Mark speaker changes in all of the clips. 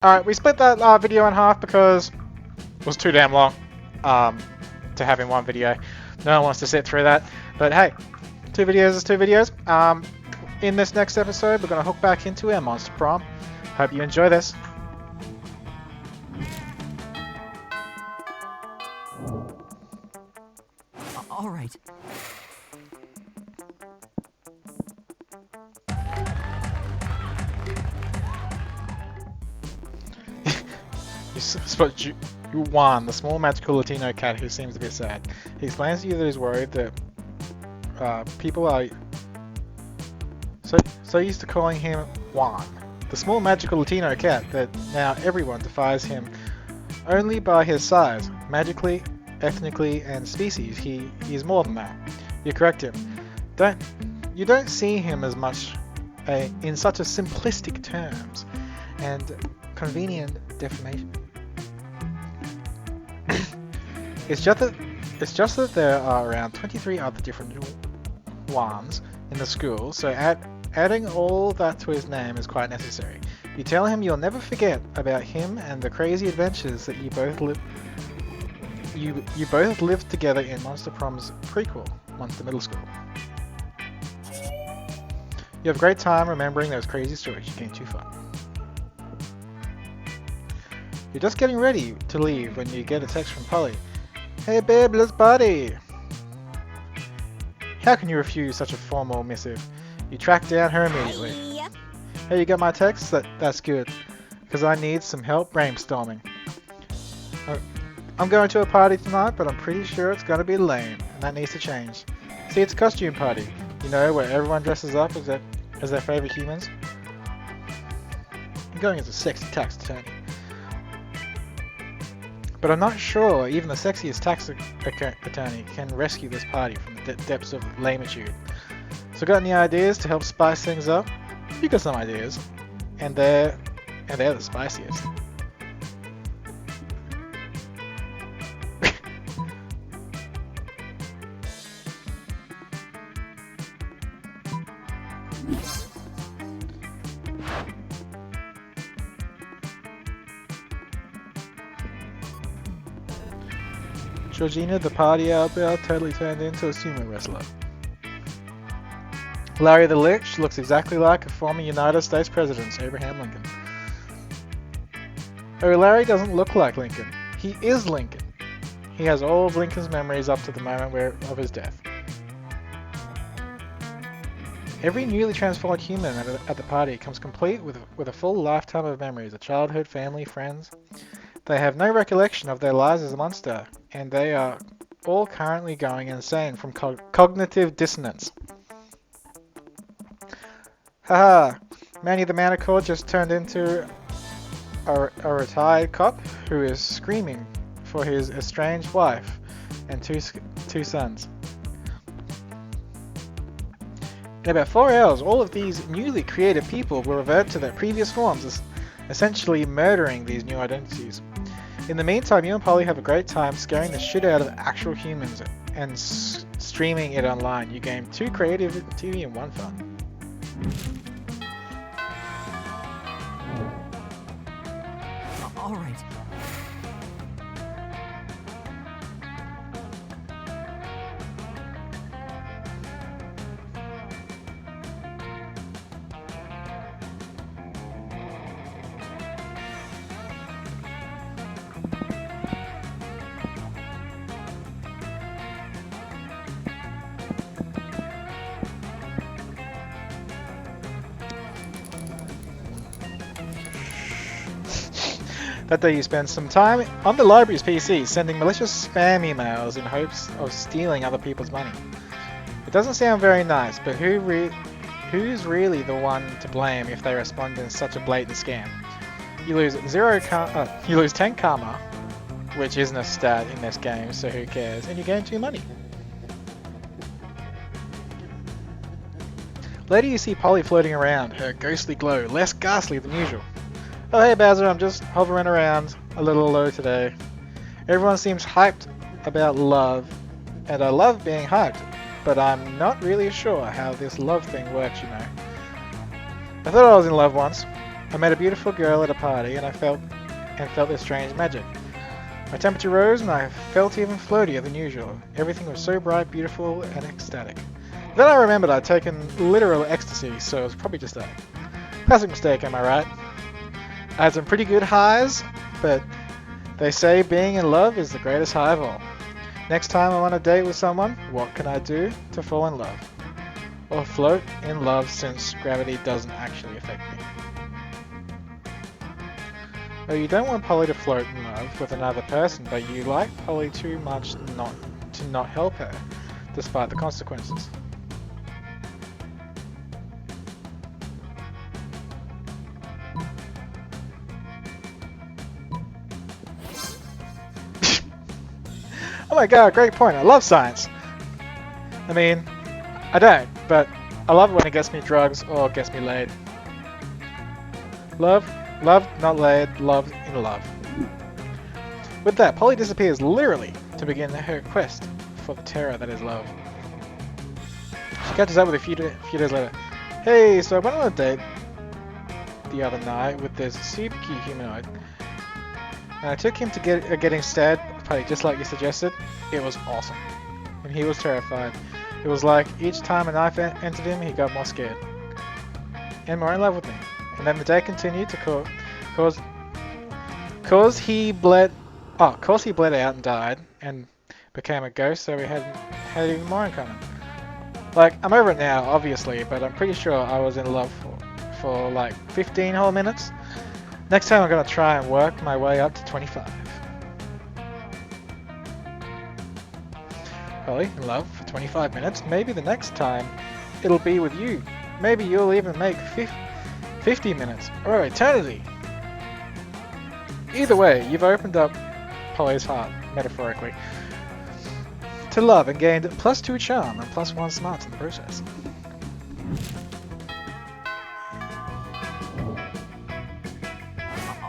Speaker 1: Alright, we split that video in half because it was too damn long to have in one video. No one wants to sit through that. But hey, two videos is two videos. In this next episode, we're going to hook back into our Monster Prom. Hope you enjoy this.
Speaker 2: All right.
Speaker 1: You Juan, the small magical Latino cat who seems a bit sad. He explains to you that he's worried that people are so used to calling him Juan, the small magical Latino cat, that now everyone defies him only by his size. Magically, ethnically, and species, he is more than that. You correct him. You don't see him as much in such a simplistic terms and convenient definition. It's just that there are around 23 other different Juans in the school, so adding all that to his name is quite necessary. You tell him you'll never forget about him and the crazy adventures that you both lived together in Monster Prom's prequel, Monster Middle School. You have a great time remembering those crazy stories. You came too far. You're just getting ready to leave when you get a text from Polly. Hey babe, let's party! How can you refuse such a formal missive? You track down her immediately. Hey, you got my text? That's good, because I need some help brainstorming. I'm going to a party tonight, but I'm pretty sure it's going to be lame, and that needs to change. See, it's a costume party, you know, where everyone dresses up as their favorite humans. I'm going as a sexy tax attorney. But I'm not sure even the sexiest tax attorney can rescue this party from the depths of lamitude. So got any ideas to help spice things up? You got some ideas, and they're the spiciest. Georgina, the party outbound, totally turned into a sumo wrestler. Larry the Lich looks exactly like a former United States President, Abraham Lincoln. Oh, Larry doesn't look like Lincoln. He is Lincoln. He has all of Lincoln's memories up to the moment of his death. Every newly transformed human at the party comes complete with a full lifetime of memories of childhood, family, friends. They have no recollection of their lives as a monster, and they are all currently going insane from cognitive dissonance. Haha, Manny the Manicore just turned into a retired cop who is screaming for his estranged wife and two sons. In about 4 hours, all of these newly created people will revert to their previous forms, essentially murdering these new identities. In the meantime, you and Polly have a great time scaring the shit out of actual humans and streaming it online. You gain 2 creativity and 1 fun.
Speaker 2: All right.
Speaker 1: That day you spend some time on the library's PC sending malicious spam emails in hopes of stealing other people's money. It doesn't sound very nice, but who's really the one to blame if they respond in such a blatant scam? You lose 10 karma, which isn't a stat in this game, so who cares, and you gain 2 money. Later you see Polly floating around, her ghostly glow less ghastly than usual. Oh hey Bowser, I'm just hovering around, a little low today. Everyone seems hyped about love, and I love being hyped, but I'm not really sure how this love thing works, you know. I thought I was in love once, I met a beautiful girl at a party and I felt this strange magic. My temperature rose and I felt even floatier than usual. Everything was so bright, beautiful, and ecstatic. Then I remembered I'd taken literal ecstasy, so it was probably just a classic mistake, am I right? I had some pretty good highs, but they say being in love is the greatest high of all. Next time I'm on a date with someone, what can I do to fall in love? Or float in love, since gravity doesn't actually affect me. Oh, you don't want Polly to float in love with another person, but you like Polly too much to not help her, despite the consequences. Oh my god, great point. I love science. I mean, I don't, but I love it when it gets me drugs or gets me laid. Love, not laid, love in love. With that, Polly disappears literally to begin her quest for the terror that is love. She catches up with a few days later. Hey, so I went on a date the other night with this super cute humanoid. And I took him to getting stared, probably just like you suggested. It was awesome. And he was terrified. It was like each time a knife entered him, he got more scared. And more in love with me. And then the day continued to cause he bled out and died and became a ghost, so we had even more in common. Like, I'm over it now, obviously, but I'm pretty sure I was in love for like 15 whole minutes. Next time I'm gonna try and work my way up to 25. Polly, in love for 25 minutes. Maybe the next time it'll be with you. Maybe you'll even make 50 minutes or eternity. Either way, you've opened up Polly's heart, metaphorically, to love and gained +2 charm and +1 smarts in the process.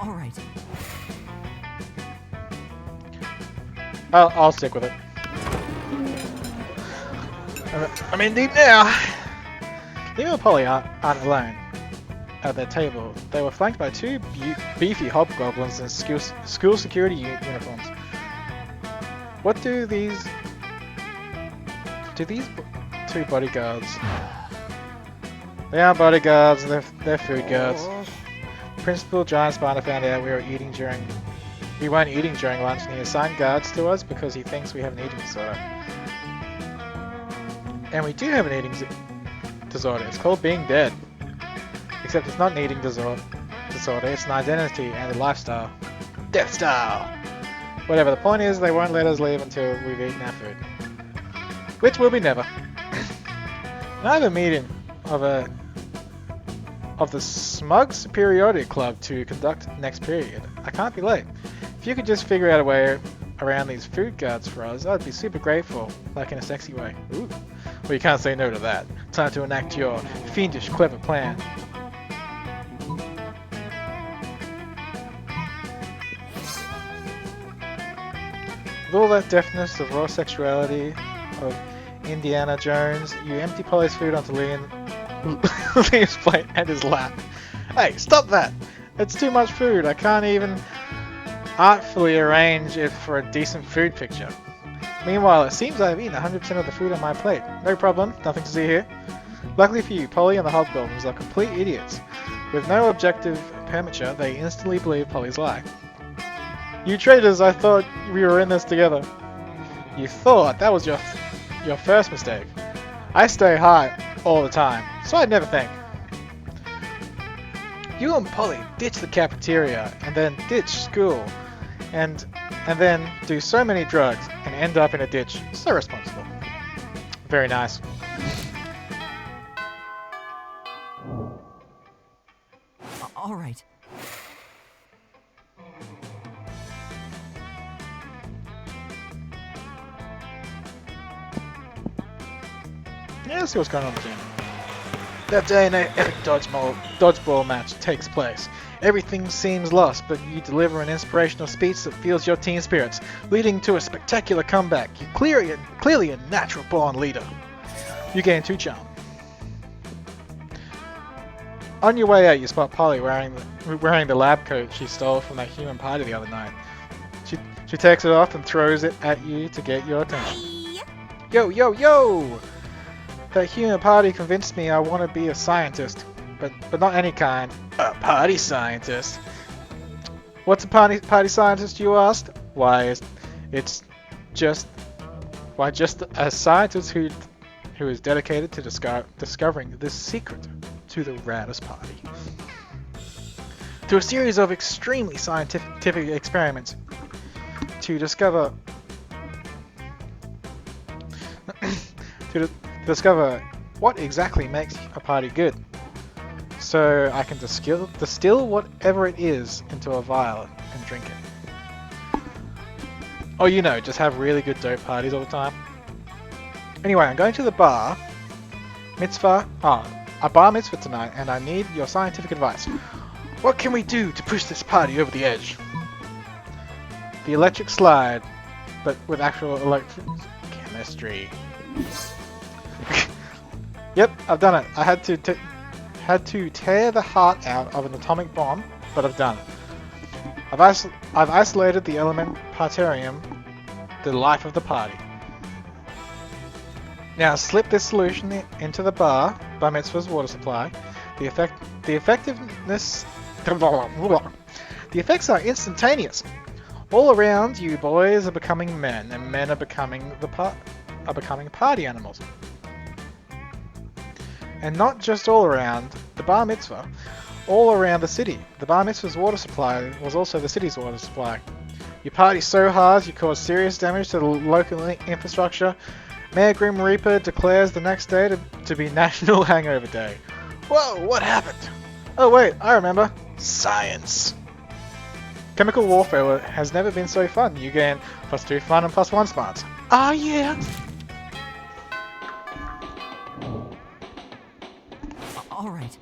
Speaker 2: All right.
Speaker 1: I'll stick with it. I'm in deep now. Leo and Polly aren't alone at their table. They were flanked by two beefy hobgoblins in school security uniforms. What do these two bodyguards? They aren't bodyguards. They're food guards. Principal Giant Spider found out we weren't eating during lunch, and he assigned guards to us because he thinks we have an eating disorder. And we do have an eating disorder. It's called being dead. Except it's not an eating disorder. It's an identity and a lifestyle. Death style. Whatever. The point is, they won't let us leave until we've eaten our food, which will be never. And I have a meeting of the Smug Superiority Club to conduct next period. I can't be late. If you could just figure out a way around these food guards for us, I'd be super grateful, like in a sexy way. Ooh. Well, you can't say no to that. Time to enact your fiendish, clever plan. With all that deftness of raw sexuality of Indiana Jones, you empty Polly's food onto Liam's plate and his lap. Hey, stop that! It's too much food. I can't even artfully arrange it for a decent food picture. Meanwhile, it seems I've eaten 100% of the food on my plate. No problem, nothing to see here. Luckily for you, Polly and the hobgoblins are complete idiots. With no objective permature, they instantly believe Polly's lie. You traitors, I thought we were in this together. You thought? That was your first mistake. I stay high all the time, so I'd never think. You and Polly ditch the cafeteria, and then ditch school, and then do so many drugs, and end up in a ditch. So responsible. Very nice.
Speaker 2: All right.
Speaker 1: Yeah, let's see what's going on with the team. That day, an epic dodgeball match takes place. Everything seems lost, but you deliver an inspirational speech that fuels your team spirits, leading to a spectacular comeback. You're clearly a natural-born leader. You gain 2 charm. On your way out, you spot Polly wearing the lab coat she stole from that human party the other night. She takes it off and throws it at you to get your attention. Yo, yo, yo! That human party convinced me I want to be a scientist, but not any kind. A party scientist. What's a party scientist, you asked? Why, it's just a scientist who is dedicated to discovering the secret to the raddest party. Through a series of extremely scientific experiments to discover what exactly makes a party good, so I can distill whatever it is into a vial and drink it. Or just have really good dope parties all the time. Anyway, I'm going to the bar mitzvah tonight, and I need your scientific advice. What can we do to push this party over the edge? The electric slide, but with actual chemistry. Yep, I've done it. I had to tear the heart out of an atomic bomb, but I've done it. I've isolated the element partarium, the life of the party. Now slip this solution into the bar mitzvah's water supply. The effects are instantaneous. All around, you boys are becoming men, and men are becoming party animals. And not just all around the bar mitzvah, all around the city. The bar mitzvah's water supply was also the city's water supply. You party so hard you cause serious damage to the local infrastructure. Mayor Grim Reaper declares the next day to be National Hangover Day. Whoa, what happened? Oh wait, I remember. Science! Chemical warfare has never been so fun. You gain +2 fun and +1 smarts. Ah yeah!
Speaker 2: All right.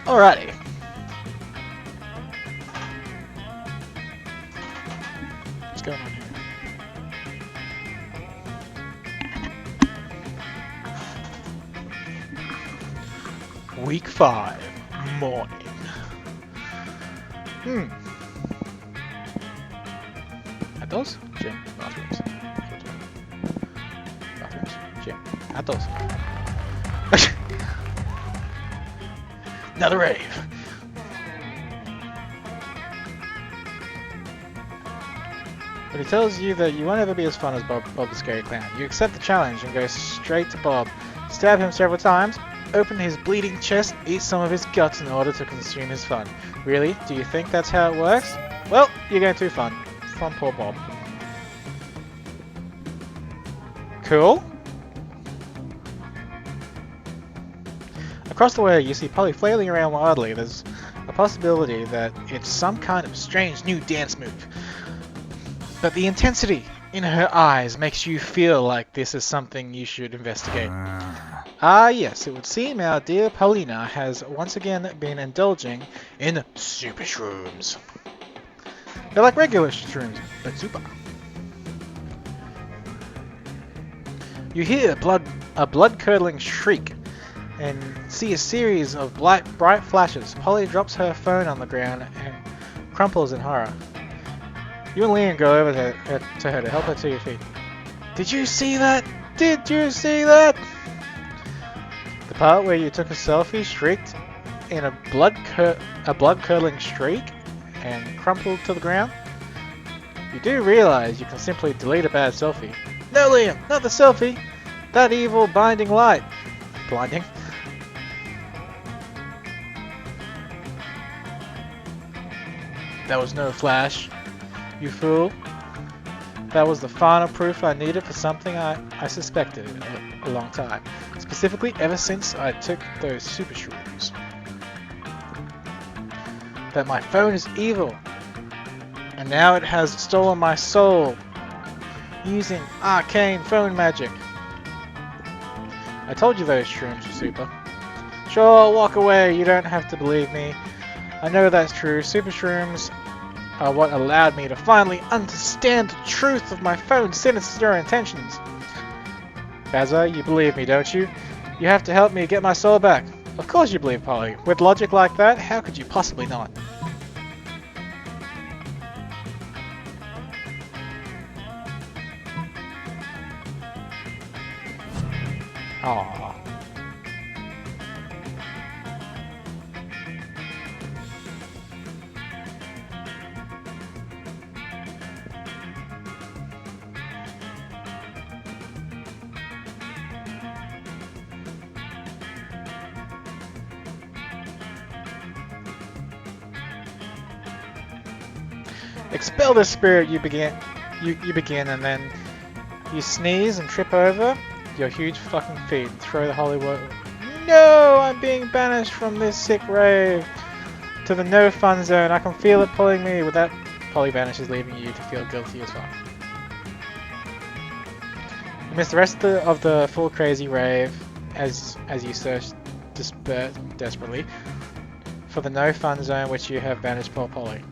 Speaker 1: Alrighty. What's going on here? Week 5, morning. Outdoors? Gym. Bathrooms. Bathrooms. Gym. Outdoors. Another rave. But he tells you that you won't ever be as fun as Bob the Scary Clown. You accept the challenge and go straight to Bob, stab him several times, open his bleeding chest, eat some of his guts in order to consume his fun. Really? Do you think that's how it works? Well, you're going too fun. From poor Bob. Cool. Across the way, you see Polly flailing around wildly. There's a possibility that it's some kind of strange new dance move. But the intensity in her eyes makes you feel like this is something you should investigate. Ah yes, it would seem our dear Paulina has once again been indulging in super shrooms. They're like regular shrooms, but super. You hear a blood-curdling shriek and see a series of bright flashes. Polly drops her phone on the ground and crumples in horror. You and Liam go over to her to help her to your feet. Did you see that? Did you see that? The part where you took a selfie shrieked in a blood-curdling shriek and crumpled to the ground? You do realize you can simply delete a bad selfie. No, Liam, not the selfie! That evil binding light. Blinding? That was no flash, you fool. That was the final proof I needed for something I suspected a long time. Specifically, ever since I took those super shrooms. That my phone is evil. And now it has stolen my soul. Using arcane phone magic. I told you those shrooms were super. Sure, walk away. You don't have to believe me. I know that's true. Super shrooms are what allowed me to finally understand the truth of my phone's sinister intentions. Bazza, you believe me, don't you? You have to help me get my soul back. Of course you believe, Polly. With logic like that, how could you possibly not? Aww. Expel the spirit, you begin, and then you sneeze and trip over your huge fucking feet and throw the holy water. No, I'm being banished from this sick rave to the no fun zone. I can feel it pulling me. With that, Polly vanishes, leaving you to feel guilty as well. You miss the rest of the full crazy rave as you search desperately for the no fun zone which you have banished poor Polly.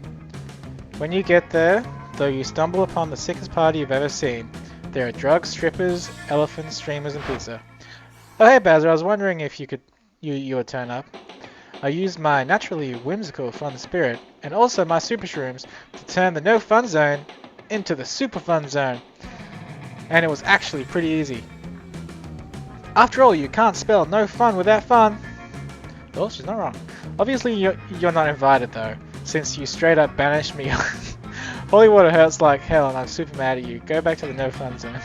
Speaker 1: When you get there, though, you stumble upon the sickest party you've ever seen. There are drugs, strippers, elephants, streamers, and pizza. Oh hey Bazza, I was wondering if you would turn up. I used my naturally whimsical fun spirit, and also my super shrooms, to turn the no fun zone into the super fun zone. And it was actually pretty easy. After all, you can't spell no fun without fun. Well, she's not wrong. Obviously you're not invited though, since you straight up banished me. Holy water hurts like hell and I'm super mad at you. Go back to the no fun zone.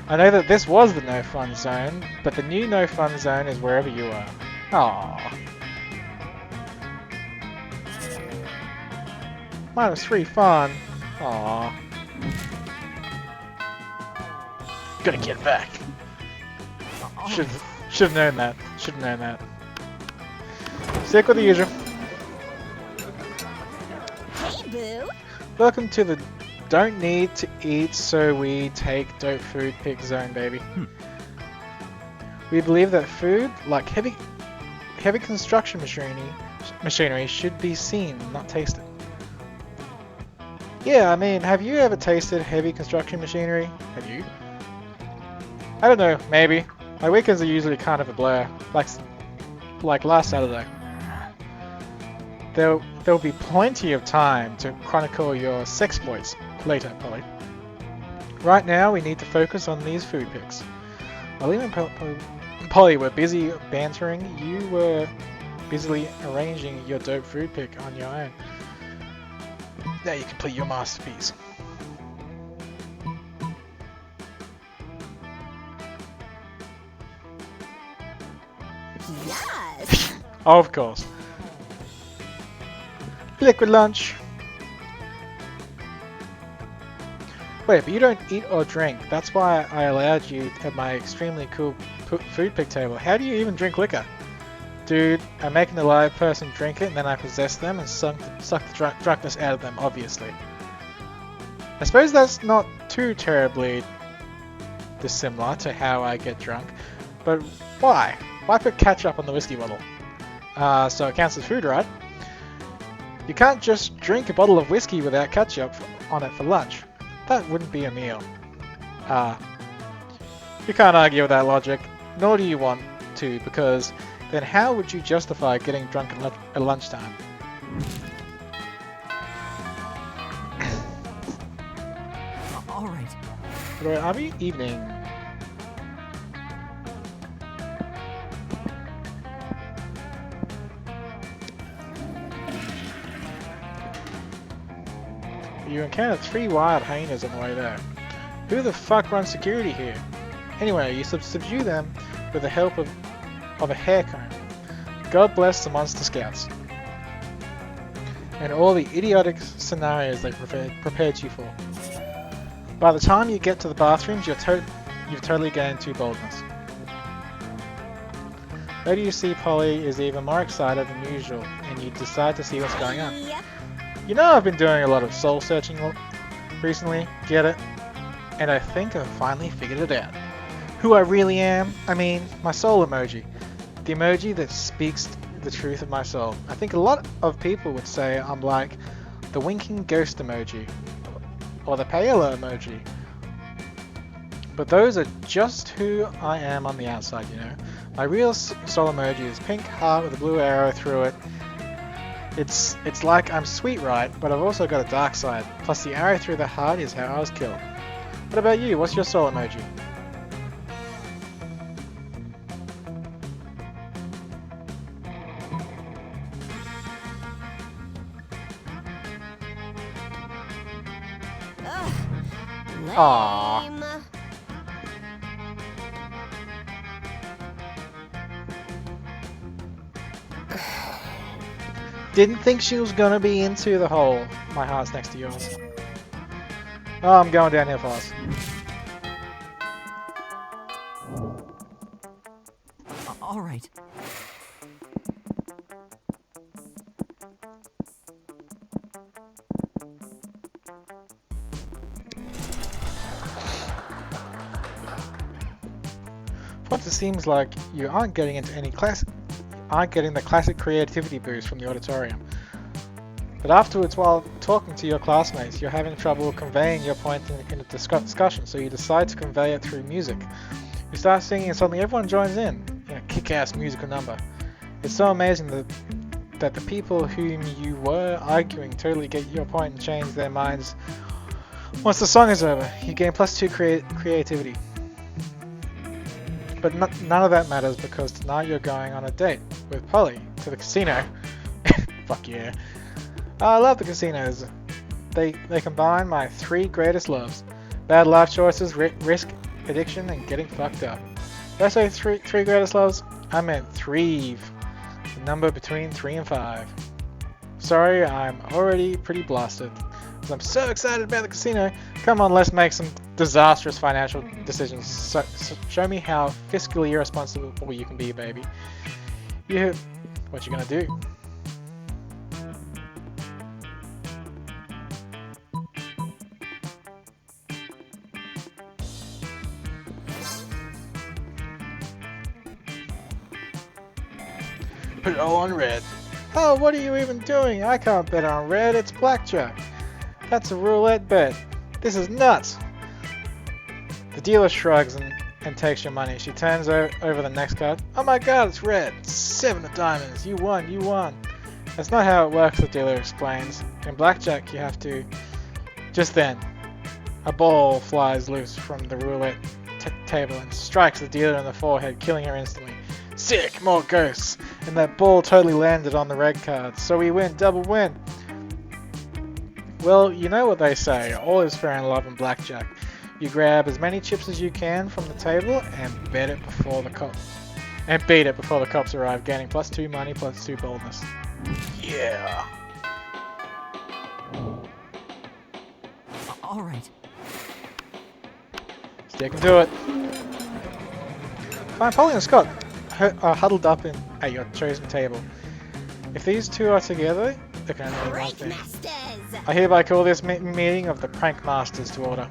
Speaker 1: I know that this was the no fun zone, but the new no fun zone is wherever you are. Aww. -3 fun. Aww. Gotta get back. Should've known that. Should've known that. Stick with the usual.
Speaker 3: Hey, Boo!
Speaker 1: Welcome to the don't need to eat so we take dope food pick zone, baby. We believe that food, like heavy construction machinery should be seen, not tasted. Yeah, I mean, have you ever tasted heavy construction machinery? Have you? I don't know, maybe. My weekends are usually kind of a blur, like last Saturday. There'll be plenty of time to chronicle your sexploits later, Polly. Right now, we need to focus on these food picks. While even Polly were busy bantering, you were busily arranging your dope food pick on your own. Now you complete your masterpiece.
Speaker 3: Yes!
Speaker 1: Of course. Liquid lunch. Wait, but you don't eat or drink. That's why I allowed you at my extremely cool food pick table. How do you even drink liquor? Dude, I'm making a live person drink it and then I possess them and suck the drunkenness out of them, obviously. I suppose that's not too terribly dissimilar to how I get drunk. But why? Why put ketchup on the whiskey bottle? So it counts as food, right? You can't just drink a bottle of whiskey without ketchup on it for lunch. That wouldn't be a meal. You can't argue with that logic, nor do you want to, because then how would you justify getting drunk at lunchtime?
Speaker 2: All right.
Speaker 1: Where are we? Evening. You encounter 3 wild hyenas on the way there. Who the fuck runs security here? Anyway, you subdue them with the help of a hair comb. God bless the monster scouts. And all the idiotic scenarios they prepared you for. By the time you get to the bathrooms, you've totally gained 2 boldness. Later you see Polly is even more excited than usual, and you decide to see what's going on.
Speaker 3: Yep.
Speaker 1: You know I've been doing a lot of soul searching recently, get it? And I think I've finally figured it out. Who I really am, I mean, my soul emoji. The emoji that speaks the truth of my soul. I think a lot of people would say I'm like the winking ghost emoji, or the paler emoji. But those are just who I am on the outside, you know. My real soul emoji is pink heart with a blue arrow through it. It's like I'm sweet, right? But I've also got a dark side. Plus the arrow through the heart is how I was killed. What about you? What's your soul emoji?
Speaker 3: Ugh.
Speaker 1: Aww.
Speaker 3: Lame.
Speaker 1: Didn't think she was gonna be into the hole. My heart's next to yours. Oh, I'm going downhill fast.
Speaker 2: All right.
Speaker 1: Once it seems like you aren't getting into any the classic creativity boost from the auditorium. But afterwards, while talking to your classmates, you're having trouble conveying your point in a discussion, so you decide to convey it through music. You start singing and suddenly everyone joins in a kick-ass musical number. It's so amazing that the people whom you were arguing totally get your point and change their minds. Once the song is over, you gain +2 creativity. But none of that matters because tonight you're going on a date with Polly to the casino. Fuck yeah. I love the casinos. They combine my 3 greatest loves. Bad life choices, risk, addiction, and getting fucked up. Did I say three greatest loves? I meant 3. The number between 3 and 5. Sorry, I'm already pretty blasted. Because I'm so excited about the casino. Come on, let's make some disastrous financial decisions. So show me how fiscally irresponsible you can be, baby. What you gonna do? Put it all on red. Oh, what are you even doing? I can't bet on red, it's blackjack. That's a roulette bet. This is nuts. The dealer shrugs and takes your money. She turns over the next card. Oh my god, it's red. 7 of diamonds. You won, you won. That's not how it works, the dealer explains. In blackjack, you have to... Just then, a ball flies loose from the roulette table and strikes the dealer in the forehead, killing her instantly. Sick, more ghosts. And that ball totally landed on the red card. So we win, double win. Well, you know what they say. All is fair in love and blackjack. You grab as many chips as you can from the table and bet it before the beat it before the cops arrive, gaining +2 money, +2 boldness. Yeah.
Speaker 2: All right.
Speaker 1: Sticking to it. Fine, Polly and Scott are huddled up at your chosen table. If these two are together, there can only be one thing.
Speaker 3: Masters.
Speaker 1: I hereby call this meeting of the Prank Masters to order.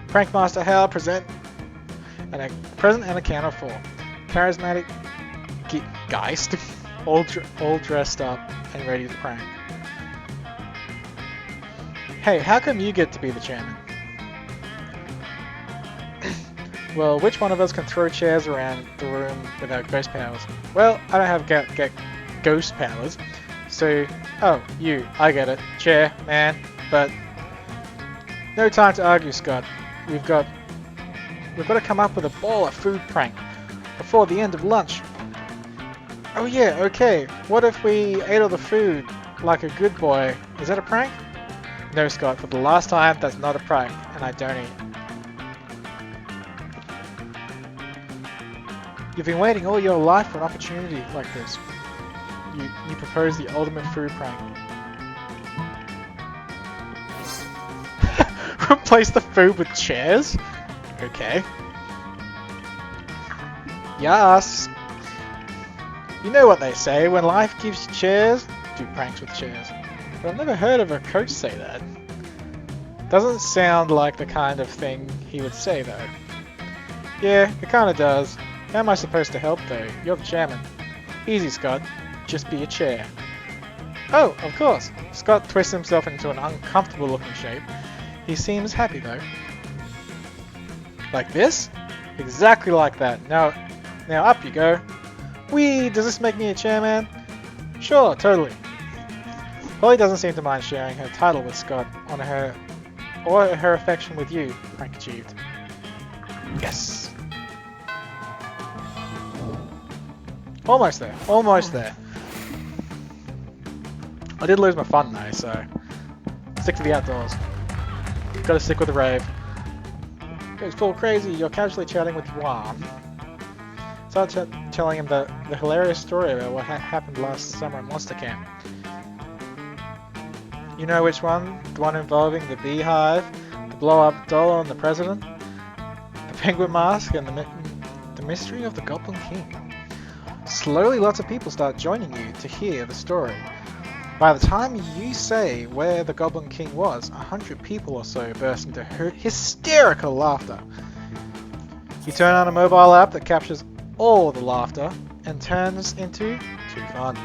Speaker 1: Prank Master Hal, present and a present and a can of 4. Charismatic Geist, all dressed up and ready to prank. Hey, how come you get to be the chairman? Well, which one of us can throw chairs around the room without ghost powers? Well, I don't have get ghost powers, so... Oh, you, I get it. Chair, man, but... No time to argue, Scott. We've got to come up with a baller food prank before the end of lunch. Oh yeah, okay. What if we ate all the food like a good boy? Is that a prank? No, Scott, for the last time, that's not a prank, and I don't eat. You've been waiting all your life for an opportunity like this. You propose the ultimate food prank. Replace the food with chairs? Okay. Yes. You know what they say, when life gives you chairs, do pranks with chairs. But I've never heard of a coach say that. Doesn't sound like the kind of thing he would say though. Yeah, it kinda does. How am I supposed to help though? You're the chairman. Easy, Scott. Just be a chair. Oh, of course. Scott twists himself into an uncomfortable looking shape. He seems happy though. Like this? Exactly like that. Now up you go. Whee! Does this make me a chairman? Sure, totally. Polly doesn't seem to mind sharing her title with Scott on her affection with you. Prank achieved. Yes. Almost there. Almost there. I did lose my fun though, so stick to the outdoors. Gotta stick with the rave. Goes full crazy. You're casually chatting with Juan. Start telling him the hilarious story about what happened last summer at Monster Camp. You know which one? The one involving the beehive, the blow-up doll and the president, the penguin mask, and the mystery of the Goblin King. Slowly, lots of people start joining you to hear the story. By the time you say where the Goblin King was, 100 people or so burst into hysterical laughter. You turn on a mobile app that captures all the laughter and turns into too fun.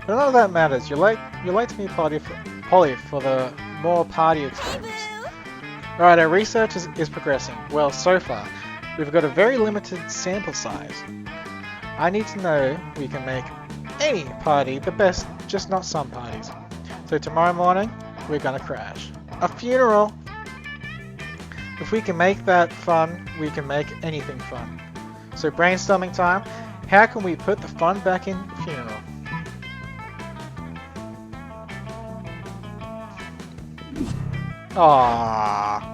Speaker 1: But none of that matters. You're late to meet Polly for the more party experience. Alright, our research is progressing. Well, so far. We've got a very limited sample size. I need to know we can make any party the best, just not some parties. So tomorrow morning, we're gonna crash. A funeral! If we can make that fun, we can make anything fun. So brainstorming time, how can we put the fun back in the funeral? Aww.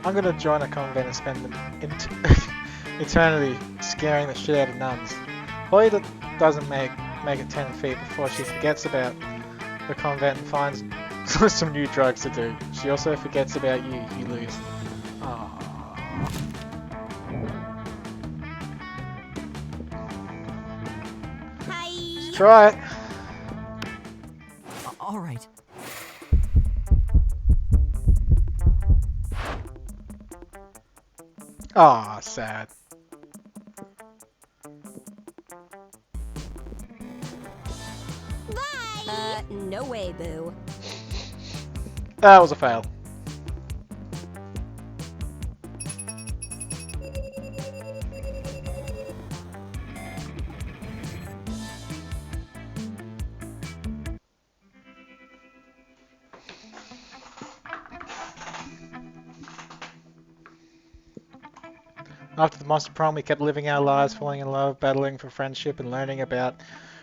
Speaker 1: I'm gonna join a convent and spend eternity scaring the shit out of nuns. Polly doesn't make it 10 feet before she forgets about the convent and finds some new drugs to do. She also forgets about you lose. Aww.
Speaker 3: Hi.
Speaker 1: Let's try it.
Speaker 2: All right.
Speaker 1: Aw, sad.
Speaker 3: Bye. No way, boo.
Speaker 1: That was a fail. After the monster prom, we kept living our lives, falling in love, battling for friendship, and learning about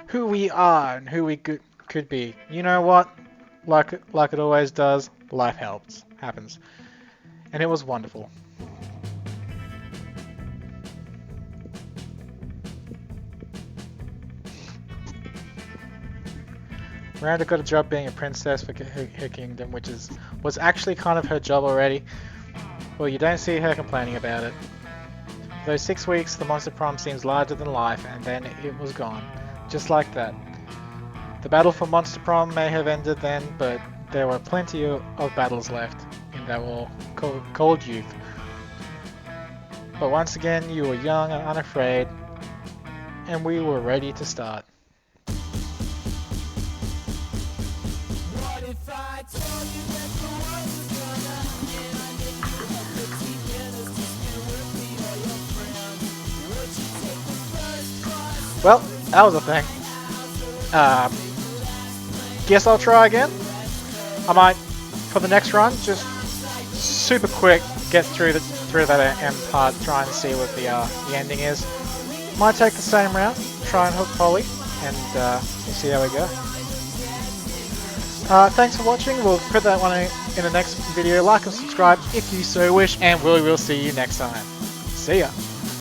Speaker 1: who we are and who we could be. You know what? Like it always does, life happens. And it was wonderful. Miranda got a job being a princess for her kingdom, which was actually kind of her job already. Well, you don't see her complaining about it. For those 6 weeks, the monster prom seems larger than life, and then it was gone. Just like that. The battle for Monster Prom may have ended then, but there were plenty of battles left in that war called youth. But once again, you were young and unafraid, and we were ready to start. Well, that was a thing. Guess I'll try again. I might, for the next run, just super quick get through that end part, try and see what the ending is. Might take the same route, try and hook Polly, and we'll see how we go. Thanks for watching. We'll put that one in the next video. Like and subscribe if you so wish, and we will see you next time. See ya.